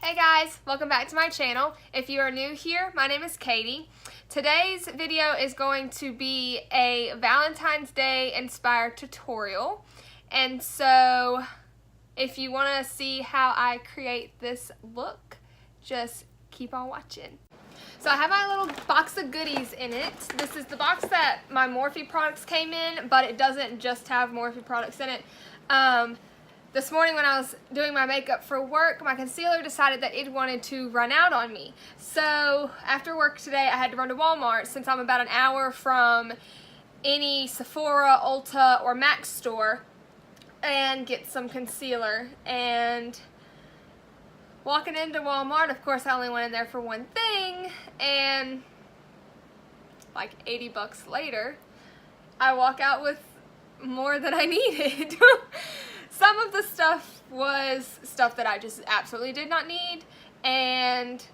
Hey guys, welcome back to my channel. If you are new here, my name is Katie. Today's video is going to be a Valentine's Day inspired tutorial. And so if you want to see how I create this look, just keep on watching. So I have my little box of goodies in it. This is the box that my Morphe products came in, but it doesn't just have Morphe products in it. This morning when I was doing my makeup for work, my concealer decided that it wanted to run out on me. So after work today, I had to run to Walmart since I'm about an hour from any Sephora, Ulta, or MAC store and get some concealer. And walking into Walmart, of course I only went in there for one thing, and like 80 bucks later, I walk out with more than I needed. Some of the stuff was stuff that I just absolutely did not need, and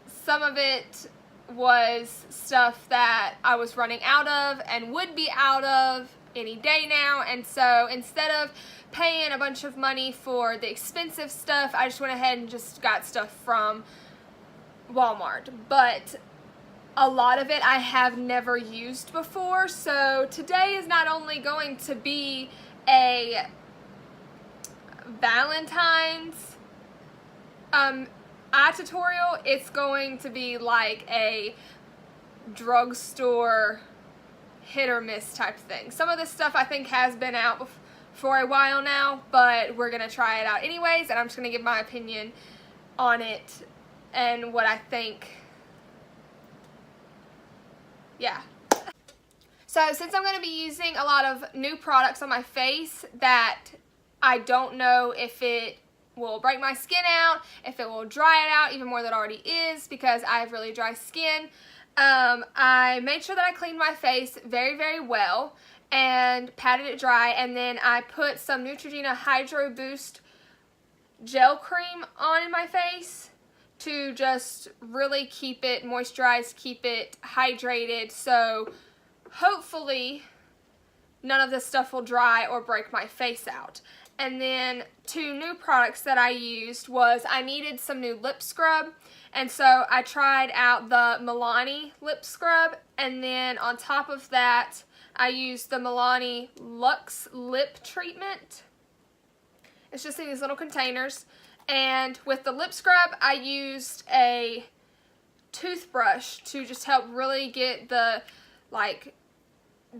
some of it was stuff that I was running out of and would be out of any day now. And so instead of paying a bunch of money for the expensive stuff, I just went ahead and just got stuff from Walmart. But a lot of it I have never used before, so today is not only going to be a Valentine's eye tutorial, it's going to be like a drugstore hit or miss type thing. Some of this stuff I think has been out for a while now, but we're gonna try it out anyways, and I'm just gonna give my opinion on it and what I think. Yeah. So since I'm gonna be using a lot of new products on my face that I don't know if it will break my skin out, if it will dry it out even more than it already is, because I have really dry skin. I made sure that I cleaned my face very, very well and patted it dry, and then I put some Neutrogena Hydro Boost gel cream on in my face to just really keep it moisturized, keep it hydrated, so hopefully none of this stuff will dry or break my face out. And then two new products that I used was I needed some new lip scrub, and so I tried out the Milani lip scrub, and then on top of that I used the Milani Luxe Lip Treatment. It's just in these little containers. And with the lip scrub I used a toothbrush to just help really get the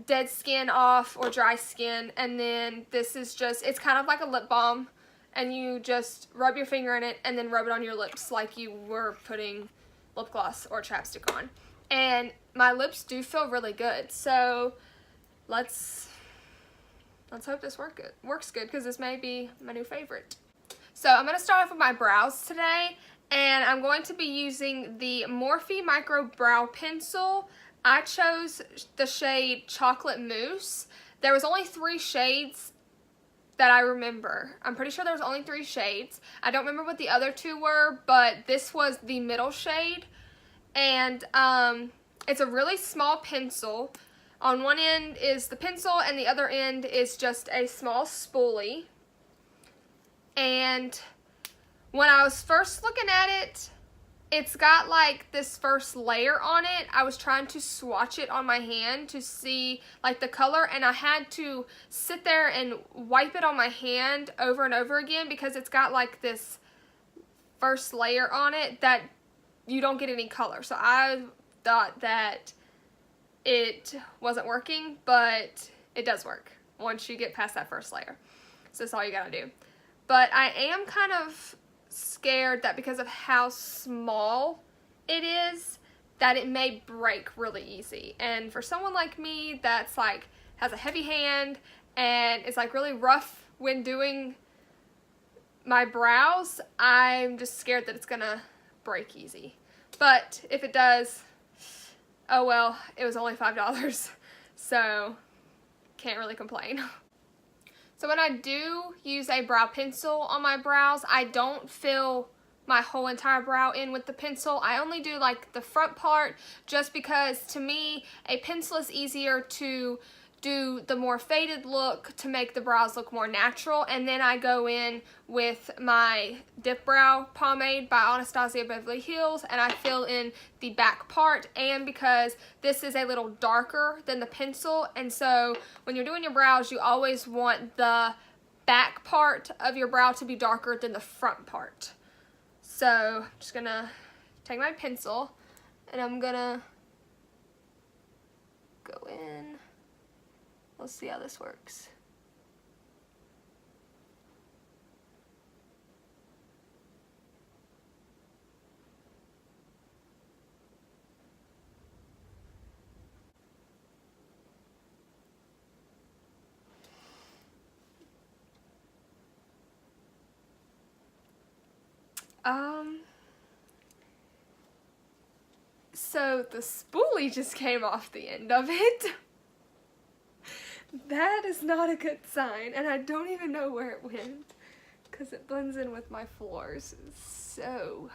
dead skin off or dry skin. And then this is just, it's kind of like a lip balm, and you just rub your finger in it and then rub it on your lips like you were putting lip gloss or chapstick on. And my lips do feel really good, so let's hope this works good, because this may be my new favorite. So I'm going to start off with my brows today, and I'm going to be using the Morphe Micro Brow Pencil. I chose the shade Chocolate Mousse. There was only 3 shades that I remember. I'm pretty sure there was only 3 shades. I don't remember what the other 2 were, but this was the middle shade. And it's a really small pencil. On one end is the pencil, and the other end is just a small spoolie. And when I was first looking at it, it's got like this first layer on it. I was trying to swatch it on my hand to see like the color, and I had to sit there and wipe it on my hand over and over again because it's got like this first layer on it that you don't get any color. So I thought that it wasn't working, but it does work once you get past that first layer. So that's all you gotta do. But I am kind of scared that because of how small it is, that it may break really easy. And for someone like me that's like has a heavy hand and it's like really rough when doing my brows, I'm just scared that it's gonna break easy. But if it does, oh well, it was only $5, so can't really complain. So when I do use a brow pencil on my brows, I don't fill my whole entire brow in with the pencil. I only do like the front part, just because to me a pencil is easier to do the more faded look to make the brows look more natural, and then I go in with my Dip Brow Pomade by Anastasia Beverly Hills, and I fill in the back part. And because this is a little darker than the pencil, and so when you're doing your brows, you always want the back part of your brow to be darker than the front part. So I'm just gonna take my pencil and I'm gonna go in. Let's see how this works. So the spoolie just came off the end of it. That is not a good sign, and I don't even know where it went because it blends in with my floors. So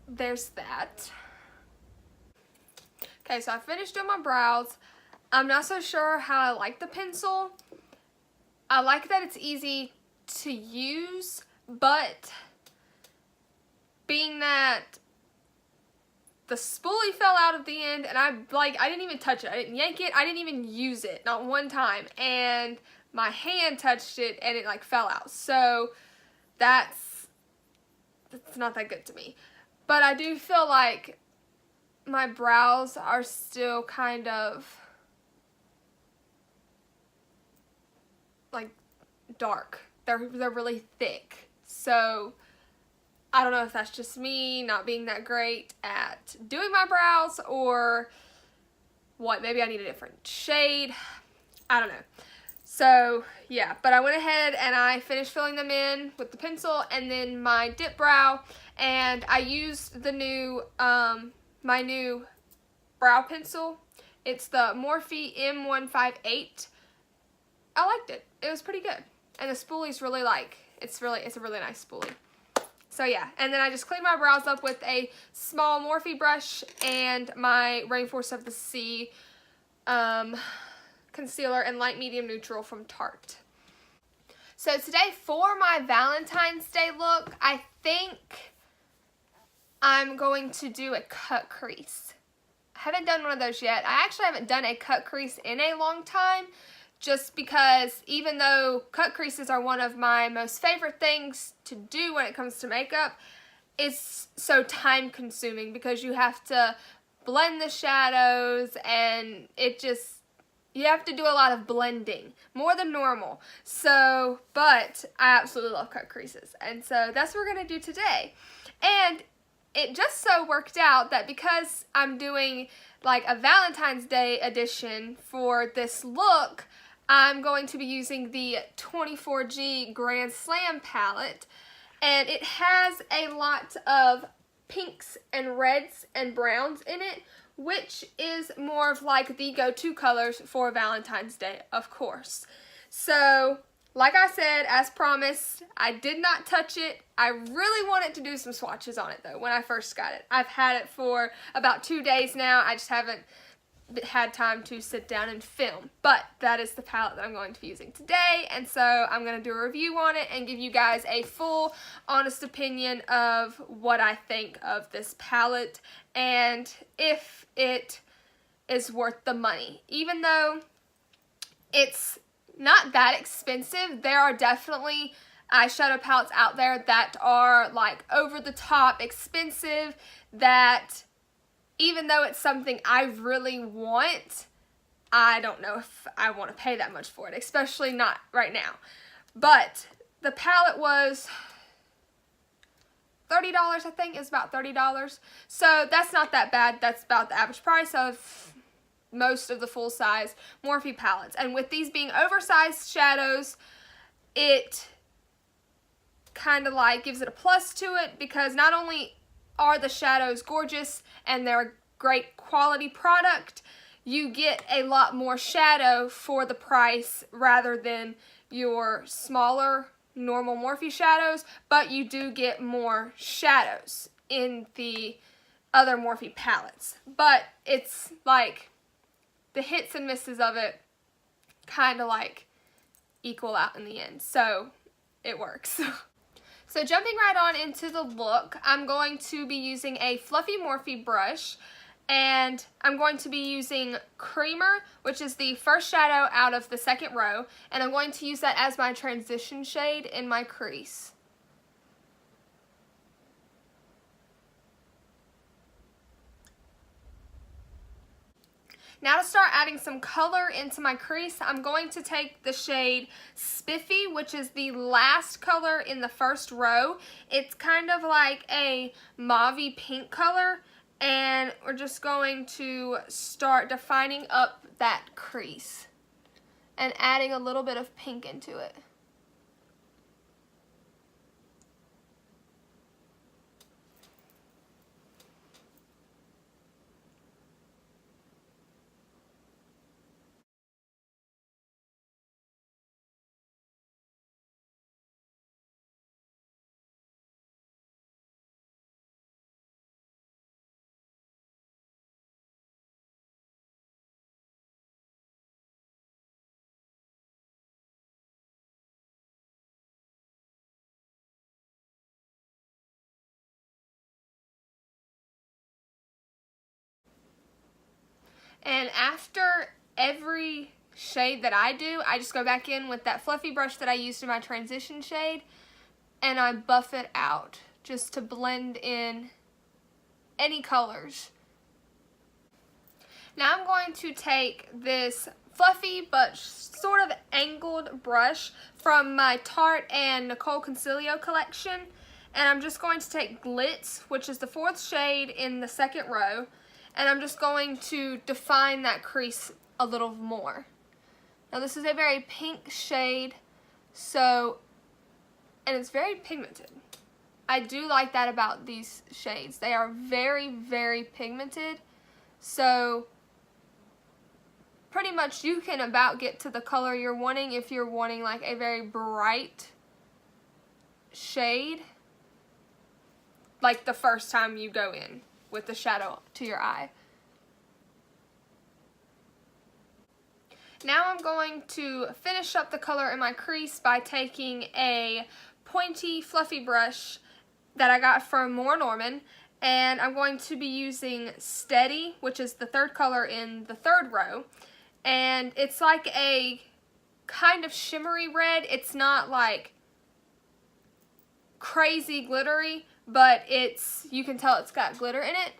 there's that. Okay, so I finished doing my brows. I'm not so sure how I like the pencil. I like that it's easy to use, but being that the spoolie fell out of the end, and I didn't even touch it. I didn't yank it. I didn't even use it, not one time. And my hand touched it, and it like fell out. So that's not that good to me. But I do feel like my brows are still kind of like dark. They're really thick. So I don't know if that's just me not being that great at doing my brows or what. Maybe I need a different shade. I don't know. So yeah, but I went ahead and I finished filling them in with the pencil and then my dip brow, and I used the new my new brow pencil. It's the Morphe M158. I liked it. It was pretty good. And the spoolie's really it's a really nice spoolie. So yeah, and then I just cleaned my brows up with a small Morphe brush and my Rainforest of the Sea concealer and light medium neutral from Tarte. So today for my Valentine's Day look, I think I'm going to do a cut crease. I haven't done one of those yet. I actually haven't done a cut crease in a long time, just because even though cut creases are one of my most favorite things to do when it comes to makeup, it's so time consuming because you have to blend the shadows and you have to do a lot of blending, more than normal. So, but I absolutely love cut creases, and so that's what we're gonna do today. And it just so worked out that because I'm doing like a Valentine's Day edition for this look, I'm going to be using the 24G Grand Slam palette, and it has a lot of pinks and reds and browns in it, which is more of like the go-to colors for Valentine's Day, of course. So, like I said, as promised, I did not touch it. I really wanted to do some swatches on it though when I first got it. I've had it for about 2 days now. I just haven't had time to sit down and film, but that is the palette that I'm going to be using today, and so I'm going to do a review on it and give you guys a full honest opinion of what I think of this palette and if it is worth the money. Even though it's not that expensive, there are definitely eyeshadow palettes out there that are like over the top expensive that even though it's something I really want, I don't know if I want to pay that much for it, especially not right now. But the palette was $30, I think. It was about $30. So that's not that bad. That's about the average price of most of the full-size Morphe palettes. And with these being oversized shadows, it kind of like gives it a plus to it because not only are the shadows gorgeous and they're a great quality product, you get a lot more shadow for the price rather than your smaller normal Morphe shadows, but you do get more shadows in the other Morphe palettes. But it's like the hits and misses of it kind of like equal out in the end. So it works. So jumping right on into the look, I'm going to be using a fluffy Morphe brush, and I'm going to be using Creamer, which is the first shadow out of the second row, and I'm going to use that as my transition shade in my crease. Now to start adding some color into my crease, I'm going to take the shade Spiffy, which is the last color in the first row. It's kind of like a mauvey pink color, and we're just going to start defining up that crease and adding a little bit of pink into it. And after every shade that I do, I just go back in with that fluffy brush that I used in my transition shade, and I buff it out just to blend in any colors. Now I'm going to take this fluffy but sort of angled brush from my Tarte and Nicole Concilio collection, and I'm just going to take Glitz, which is the fourth shade in the second row, and I'm just going to define that crease a little more. Now this is a very pink shade, and it's very pigmented. I do like that about these shades. They are very, very pigmented, so pretty much you can about get to the color you're wanting if you're wanting like a very bright shade, like the first time you go in with the shadow to your eye. Now I'm going to finish up the color in my crease by taking a pointy fluffy brush that I got from More Norman, and I'm going to be using Steady, which is the third color in the third row, and it's like a kind of shimmery red. It's not like crazy glittery, but you can tell it's got glitter in it.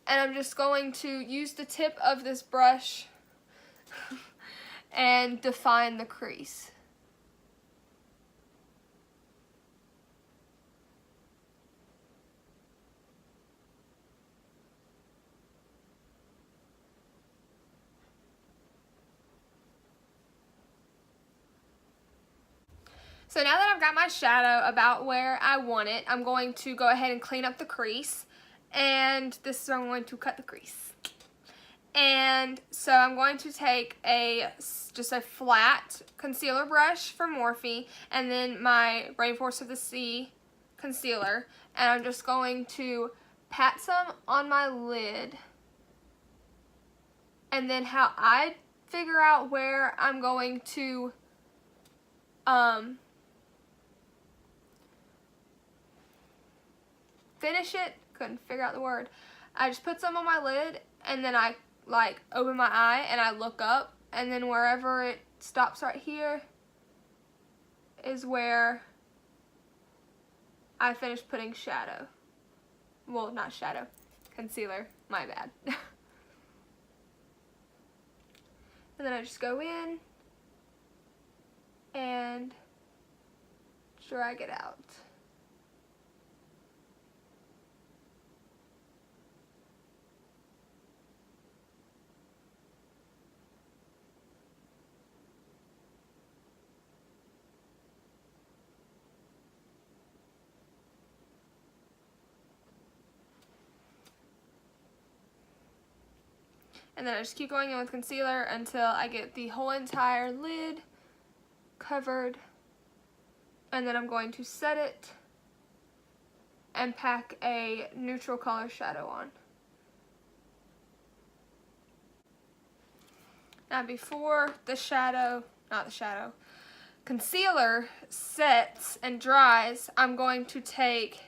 And I'm just going to use the tip of this brush and define the crease. So now that I've got my shadow about where I want it, I'm going to go ahead and clean up the crease. And this is where I'm going to cut the crease. And so I'm going to take just a flat concealer brush from Morphe, and then my Rainforest of the Sea concealer, and I'm just going to pat some on my lid. And then how I figure out where I'm going to finish it, couldn't figure out the word. I just put some on my lid, and then I like open my eye and I look up, and then wherever it stops right here is where I finish putting shadow. Well, not shadow, concealer, my bad. And then I just go in and drag it out. And then I just keep going in with concealer until I get the whole entire lid covered. And then I'm going to set it and pack a neutral color shadow on. Now before the concealer sets and dries, I'm going to take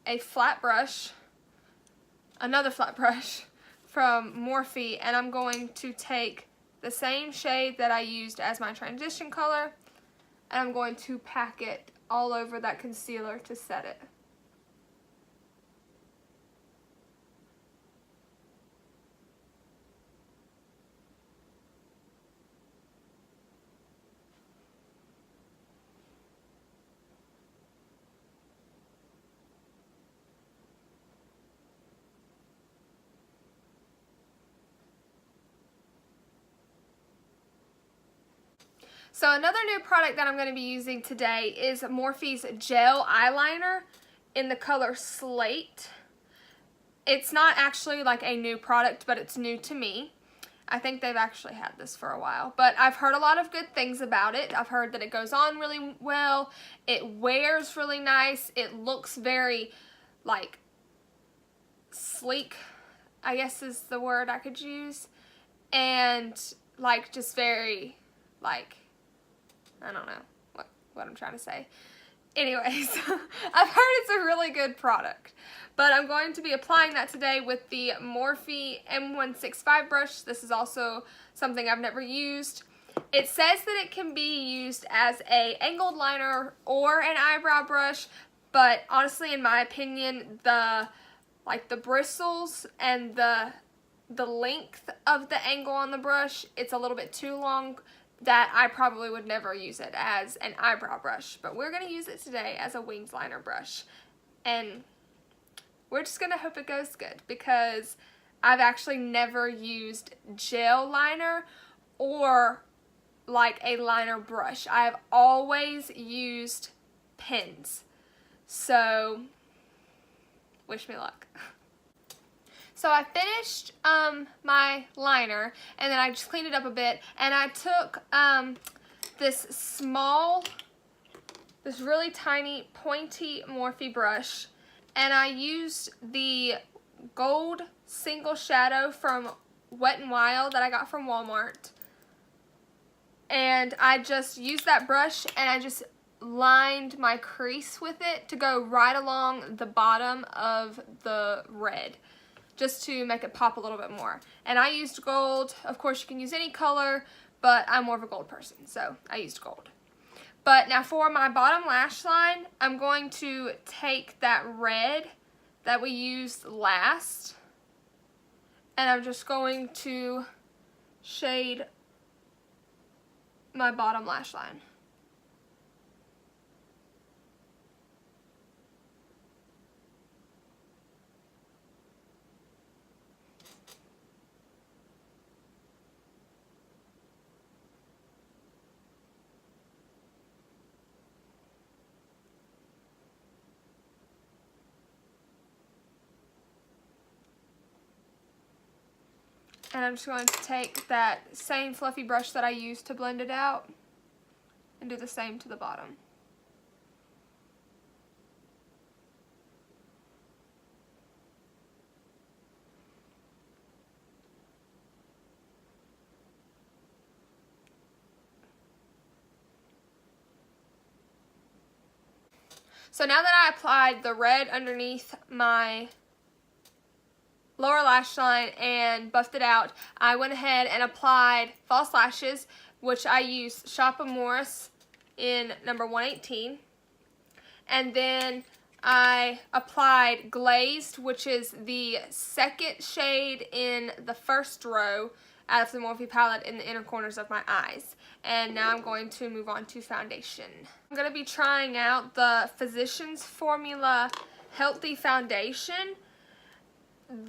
a flat brush, another flat brush from Morphe, and I'm going to take the same shade that I used as my transition color, and I'm going to pack it all over that concealer to set it. So another new product that I'm going to be using today is Morphe's gel eyeliner in the color Slate. It's not actually like a new product, but it's new to me. I think they've actually had this for a while, but I've heard a lot of good things about it. I've heard that it goes on really well, it wears really nice, it looks very like sleek, I guess is the word I could use, and like just very like, I don't know what I'm trying to say. Anyways, I've heard it's a really good product, but I'm going to be applying that today with the Morphe M165 brush. This is also something I've never used. It says that it can be used as a angled liner or an eyebrow brush, but honestly, in my opinion, the bristles and the length of the angle on the brush, it's a little bit too long, that I probably would never use it as an eyebrow brush, but we're going to use it today as a winged liner brush, and we're just going to hope it goes good, because I've actually never used gel liner or like a liner brush. I've always used pens, so wish me luck. So I finished my liner, and then I just cleaned it up a bit, and I took this really tiny pointy Morphe brush, and I used the gold single shadow from Wet n Wild that I got from Walmart, and I just used that brush and I just lined my crease with it to go right along the bottom of the red, just to make it pop a little bit more. And I used gold. Of course, you can use any color, but I'm more of a gold person, so I used gold. But now for my bottom lash line, I'm going to take that red that we used last, and I'm just going to shade my bottom lash line. And I'm just going to take that same fluffy brush that I used to blend it out and do the same to the bottom. So now that I applied the red underneath my lower lash line and buffed it out, I went ahead and applied false lashes, which I used Shop Morris in number 118. And then I applied Glazed, which is the second shade in the first row out of the Morphe palette in the inner corners of my eyes. And now I'm going to move on to foundation. I'm going to be trying out the Physicians Formula Healthy Foundation.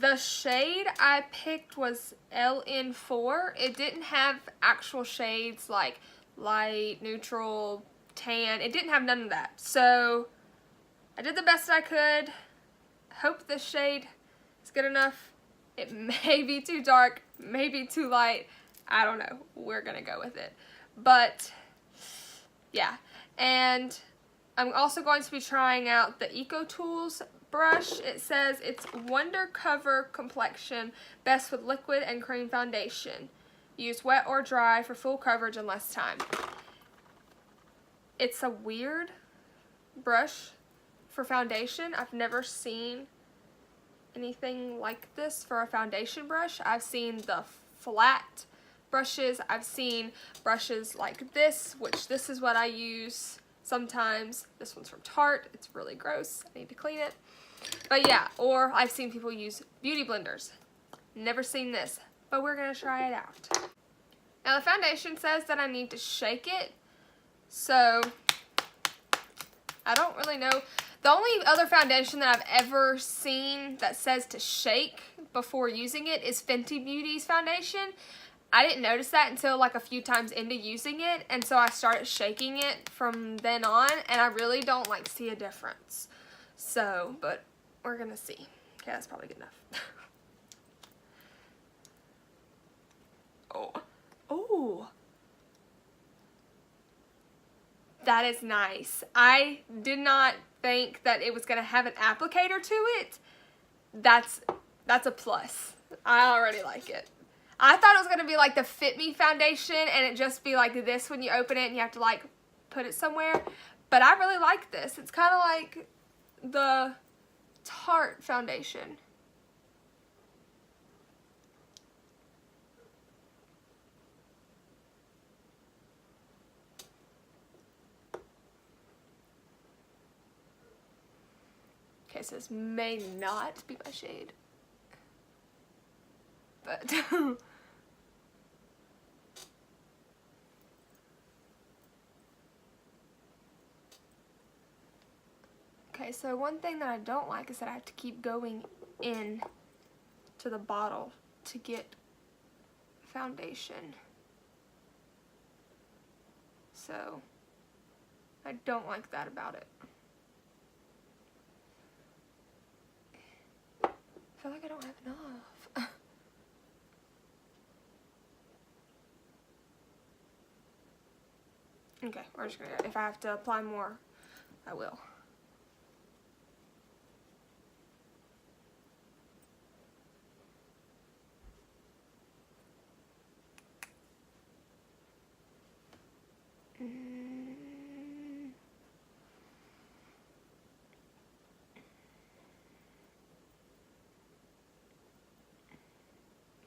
The shade I picked was LN4. It didn't have actual shades like light, neutral, tan. It didn't have none of that. So I did the best I could. Hope this shade is good enough. It may be too dark, maybe too light. I don't know. We're going to go with it. But yeah. And I'm also going to be trying out the Eco Tools brush. It says it's Wonder Cover Complexion, best with liquid and cream foundation. Use wet or dry for full coverage in less time. It's a weird brush for foundation. I've never seen anything like this for a foundation brush. I've seen the flat brushes. I've seen brushes like this, which this is what I use sometimes. This one's from Tarte. It's really gross. I need to clean it. But yeah, or I've seen people use beauty blenders. Never seen this, but we're gonna try it out. Now the foundation says that I need to shake it, so I don't really know. The only other foundation that I've ever seen that says to shake before using it is Fenty Beauty's foundation. I didn't notice that until like a few times into using it, and so I started shaking it from then on, and I really don't like see a difference. So, but we're gonna see. Okay, that's probably good enough. Oh, that is nice. I did not think that it was gonna have an applicator to it. That's a plus. I already like it. I thought it was gonna be like the Fit Me foundation and it just be like this when you open it and you have to like put it somewhere. But I really like this. It's kind of like the Tarte foundation. Okay, so this may not be my shade, but okay, so one thing that I don't like is that I have to keep going in to the bottle to get foundation. So I don't like that about it. I feel like I don't have enough. Okay, we're just gonna, if I have to apply more, I will.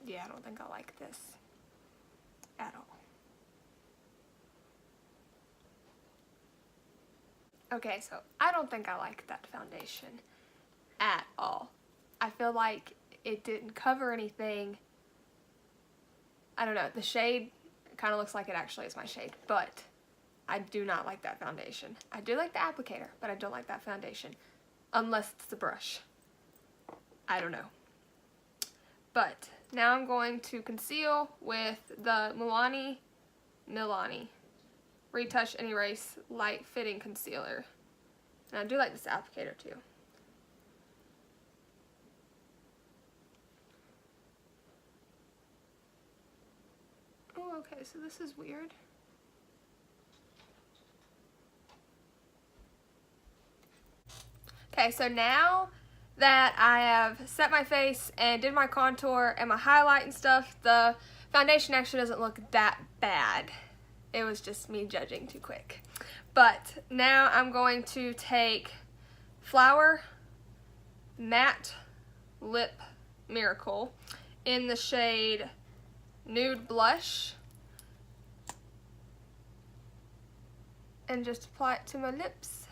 Yeah, I don't think I like this at all. Okay, so I don't think I like that foundation at all. I feel like it didn't cover anything. I don't know, the shade kind of looks like it actually is my shade, but I do not like that foundation. I do like the applicator, but I don't like that foundation, unless it's the brush. I don't know. But now I'm going to conceal with the Milani Retouch and Erase Light Fitting Concealer. And I do like this applicator too. Oh, okay, so this is weird. Okay, so now that I have set my face and did my contour and my highlight and stuff, the foundation actually doesn't look that bad. It was just me judging too quick. But now I'm going to take Flower Matte Lip Miracle in the shade Nude Blush and just apply it to my lips.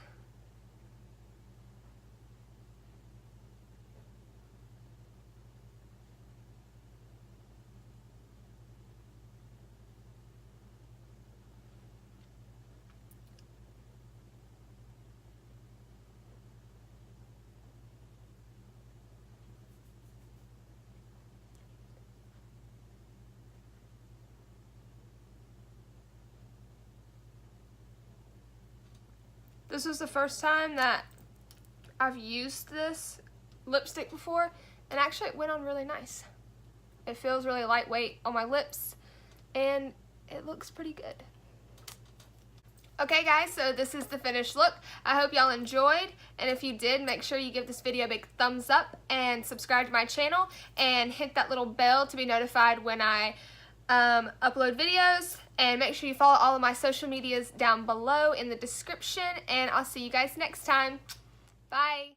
This was the first time that I've used this lipstick before, and actually it went on really nice. It feels really lightweight on my lips, and it looks pretty good. Okay guys, so this is the finished look. I hope y'all enjoyed, and if you did, make sure you give this video a big thumbs up and subscribe to my channel and hit that little bell to be notified when I upload videos, and make sure you follow all of my social medias down below in the description, and I'll see you guys next time. Bye.